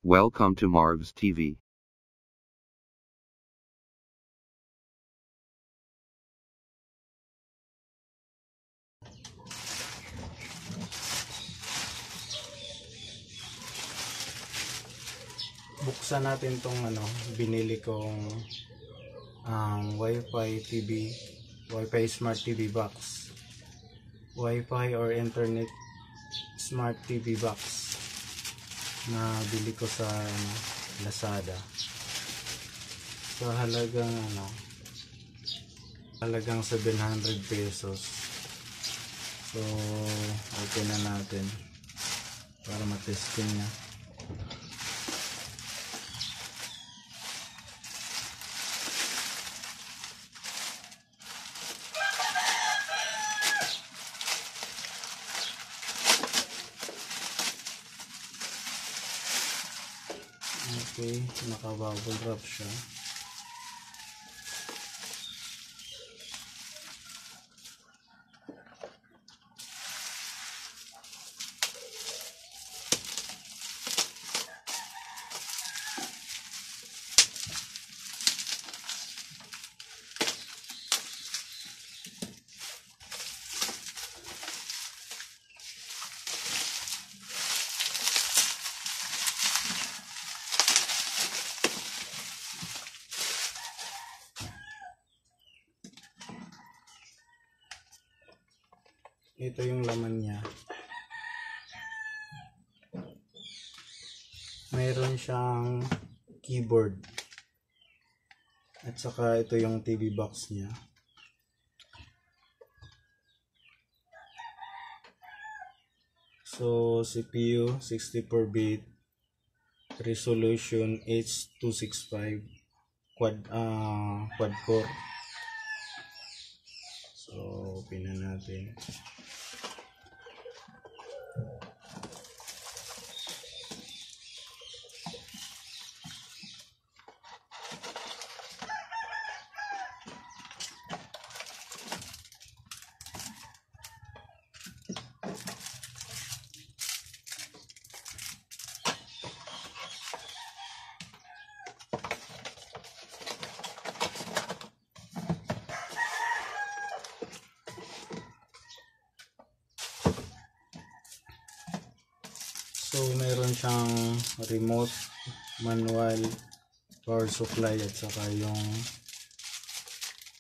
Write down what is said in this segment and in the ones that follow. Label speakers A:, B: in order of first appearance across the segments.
A: Welcome to Marv's TV.
B: Buksan natin tong binili kong Wi-Fi Smart TV box. Wi-Fi or Internet Smart TV box na bili ko sa Lazada. So halagang 700 pesos. So open na natin para matesting na. Okay, naka-bubble wrap siya. Ito yung laman niya. Mayroon siyang keyboard. At saka ito yung TV box niya. So CPU 64-bit, resolution H265, quad core. So open na natin. So meron siyang remote, manual, power supply, at saka yung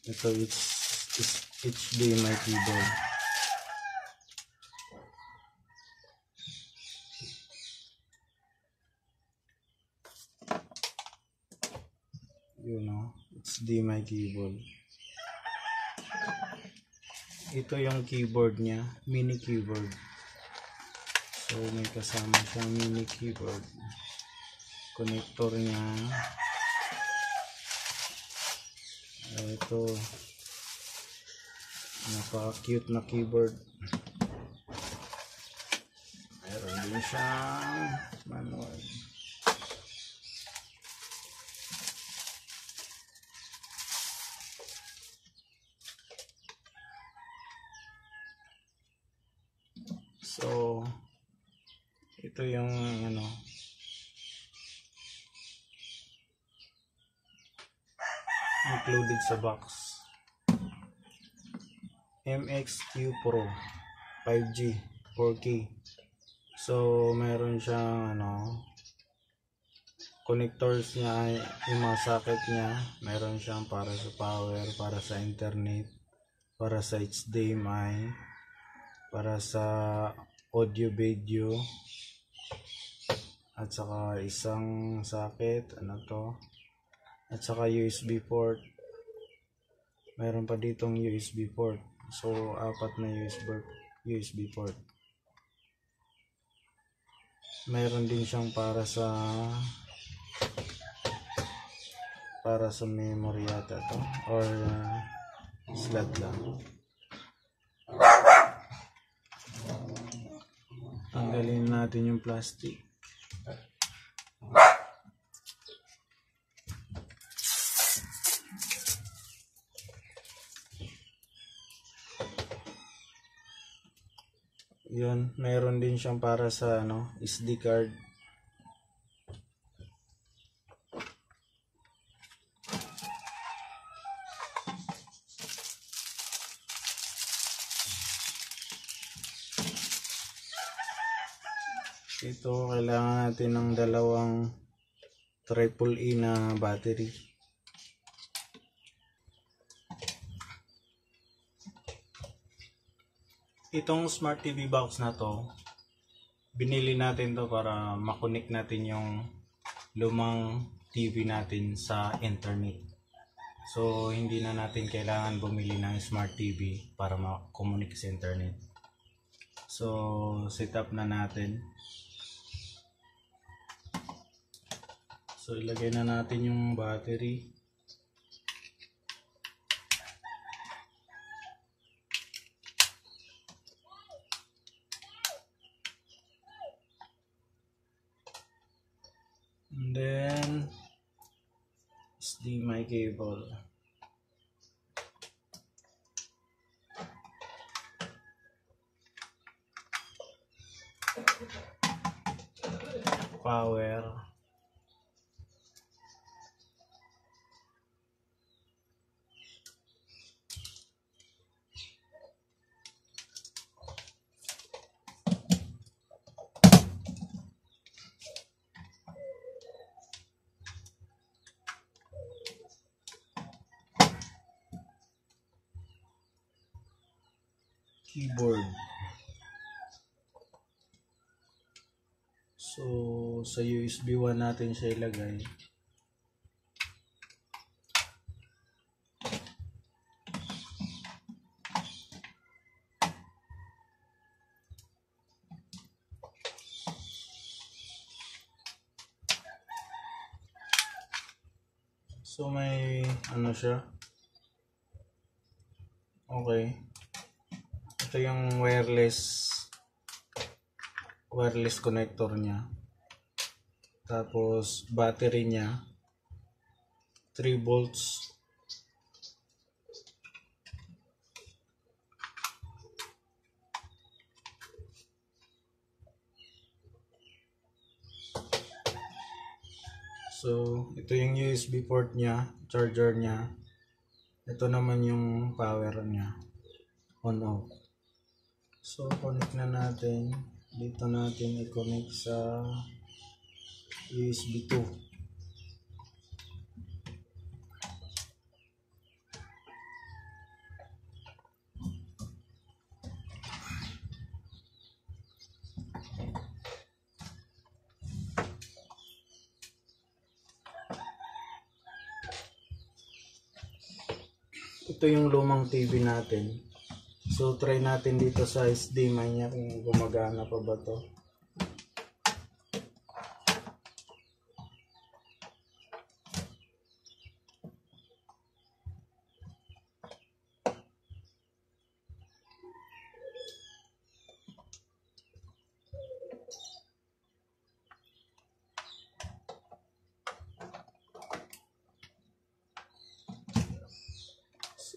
B: ito it's HDMI keyboard. HDMI keyboard. Ito yung keyboard niya, mini keyboard. So may kasama siyang mini keyboard. Connector niya. Ito, napaka-cute na keyboard. Meron din siyang manual. So ito yung included sa box. MXQ Pro 5G 4K. So meron siyang connectors niya, yung mga socket niya. Meron siyang para sa power, para sa internet, para sa HDMI, para sa audio video, at saka isang socket, at saka USB port. Meron pa ditong USB port. So 4 na USB port. Meron din siyang para sa memory yata to, or slot lang. Tanggalin natin yung plastic. Yun, meron din siyang para sa SD card. Ito, kailangan natin ng dalawang triple E na battery. Itong smart TV box na to, binili natin to para makonek natin yung lumang TV natin sa internet. So, hindi na natin kailangan bumili ng smart TV para makomunik sa internet. So, set up na natin. So, ilagay na natin yung battery. And then, HDMI cable. Power. Keyboard. So, sa USB 1 natin siya ilagay. So, may ano siya. Okay. Ito yung wireless connector niya. Tapos battery niya 3 volts. So ito yung USB port niya, charger niya. Ito naman yung power niya, on off. So connect na natin. Dito natin i-connect sa USB 2. Ito yung lumang TV natin. So try natin dito sa HDMI niya kung gumagana pa ba to.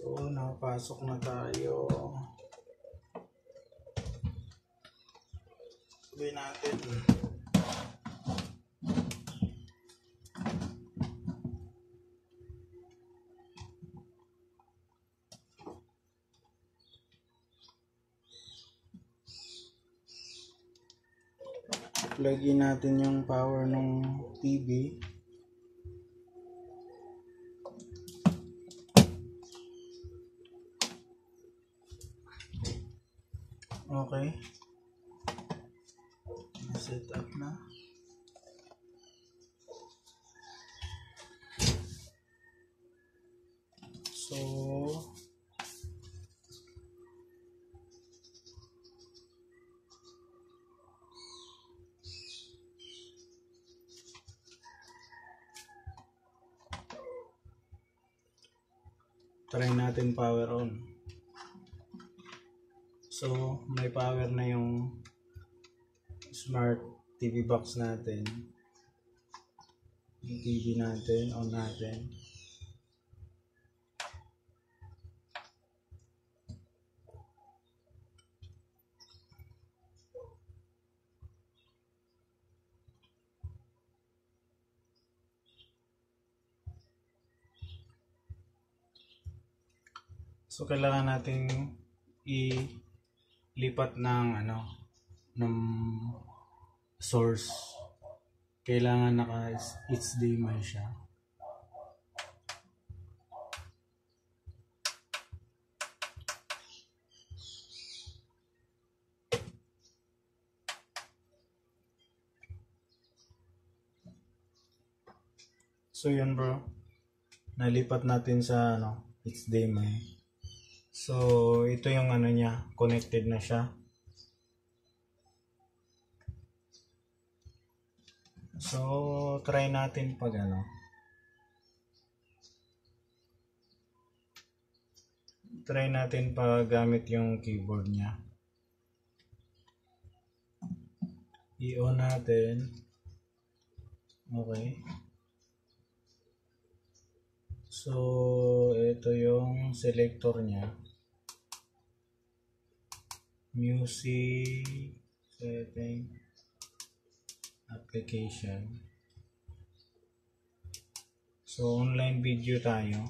B: So, nakapasok na tayo. Sabihin natin. Plug-in natin yung power ng TV. Okay. Set up na. So, try natin power on. So, may power na yung smart TV box natin. Yung TV natin, on natin. So, kailangan nating ilipat ng source. Kailangan naka HDMI siya. So yun bro, nalipat natin sa HDMI. So ito yung niya, connected na siya. So try natin pag try natin pag gamit yung keyboard niya. I-on natin. Okay. So, ito yung selector niya. Music, setting, application. So, online video tayo.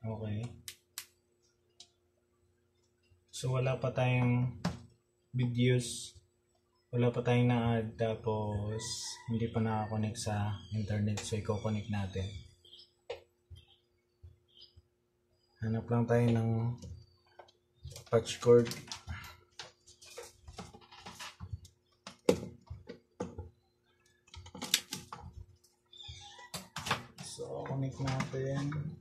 B: Okay. So, wala pa tayong videos. Wala pa tayong na-add. Tapos, hindi pa nakakonect sa internet. So, i-connect natin. Hanap lang tayo ng patch cord. So, connect natin.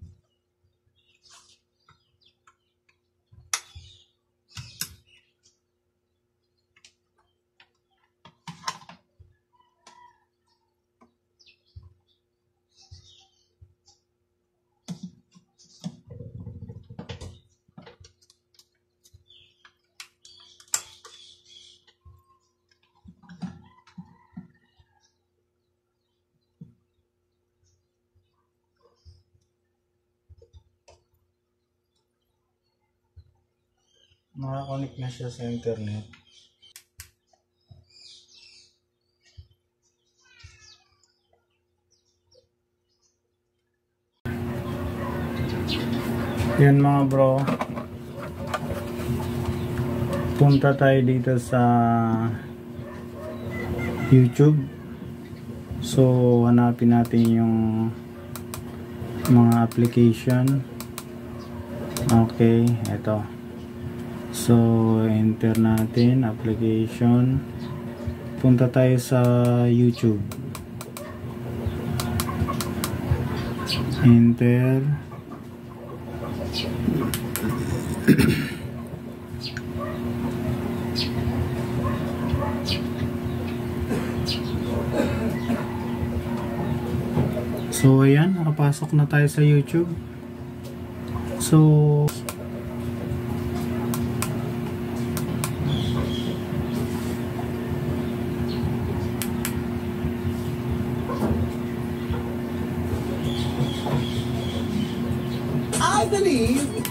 B: Nakakonect na siya sa internet. Yan mga bro, punta tayo dito sa YouTube. So hanapin natin yung mga application. Okay, eto. So enter natin application, punta tayo sa YouTube, enter. So ayan, nakapasok na tayo sa YouTube. So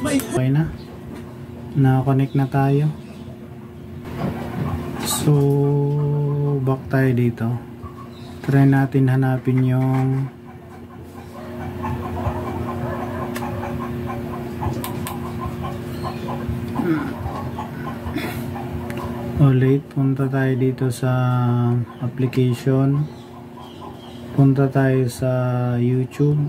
B: okay na, naka-connect na tayo. So back tayo dito, try natin hanapin yung ulit. Punta tayo dito sa application, punta tayo sa YouTube.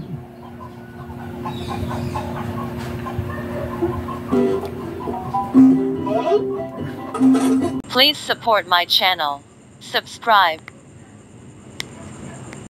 C: Please support my channel. Subscribe.